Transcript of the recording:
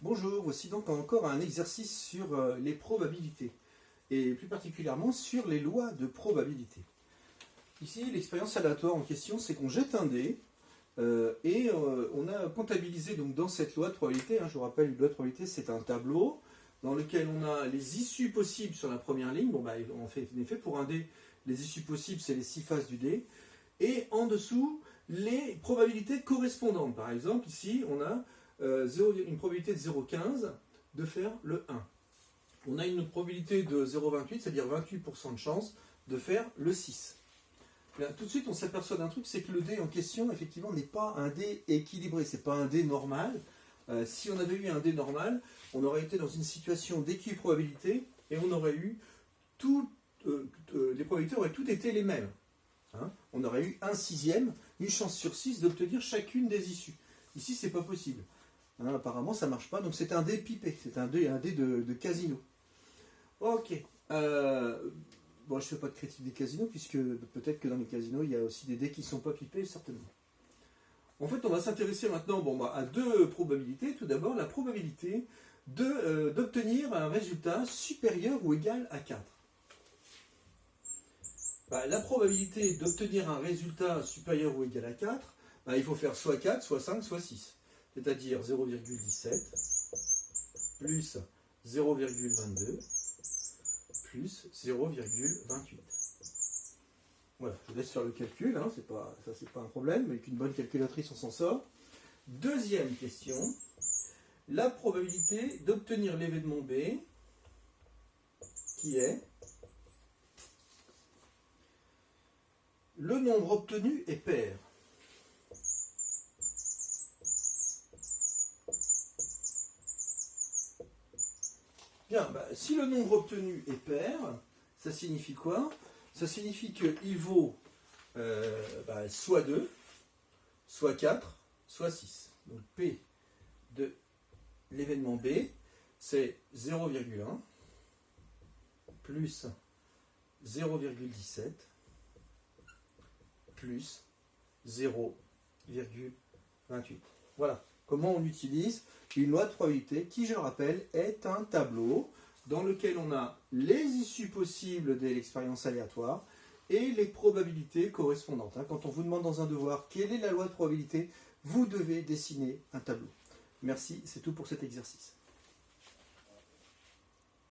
Bonjour, voici donc encore un exercice sur les probabilités, et plus particulièrement sur les lois de probabilité. Ici, l'expérience aléatoire en question, c'est qu'on jette un dé, et on a comptabilisé donc dans cette loi de probabilité, je vous rappelle, une loi de probabilité, c'est un tableau dans lequel on a les issues possibles sur la première ligne. Bon, en effet, pour un dé, les issues possibles, c'est les 6 faces du dé, et en dessous, les probabilités correspondantes. Par exemple, ici, on a une probabilité de 0,15 de faire le 1. On a une probabilité de 0,28, c'est-à-dire 28% de chance de faire le 6. Là, tout de suite, on s'aperçoit d'un truc, c'est que le dé en question, effectivement, n'est pas un dé équilibré, c'est pas un dé normal. Si on avait eu un dé normal, on aurait été dans une situation d'équiprobabilité et on aurait eu les probabilités auraient toutes été les mêmes. On aurait eu 1/6, une chance sur 6 d'obtenir chacune des issues. Ici, c'est pas possible. Apparemment, ça marche pas. Donc, c'est un dé pipé. C'est un dé de casino. Ok. Bon, je fais pas de critique des casinos, puisque peut-être que dans les casinos, il y a aussi des dés qui sont pas pipés, certainement. En fait, on va s'intéresser maintenant à deux probabilités. Tout d'abord, la probabilité d'obtenir un résultat supérieur ou égal à 4. La probabilité d'obtenir un résultat supérieur ou égal à 4, il faut faire soit 4, soit 5, soit 6. C'est-à-dire 0,17 plus 0,22 plus 0,28. Voilà, je vous laisse faire le calcul, ça c'est pas un problème, mais avec une bonne calculatrice on s'en sort. Deuxième question, la probabilité d'obtenir l'événement B, qui est le nombre obtenu est pair. Bien, si le nombre obtenu est pair, ça signifie quoi? Ça signifie qu'il vaut soit 2, soit 4, soit 6. Donc P de l'événement B, c'est 0,1 plus 0,17 plus 0,28. Voilà comment on utilise une loi de probabilité qui, je rappelle, est un tableau dans lequel on a les issues possibles de l'expérience aléatoire et les probabilités correspondantes. Quand on vous demande dans un devoir quelle est la loi de probabilité, vous devez dessiner un tableau. Merci, c'est tout pour cet exercice.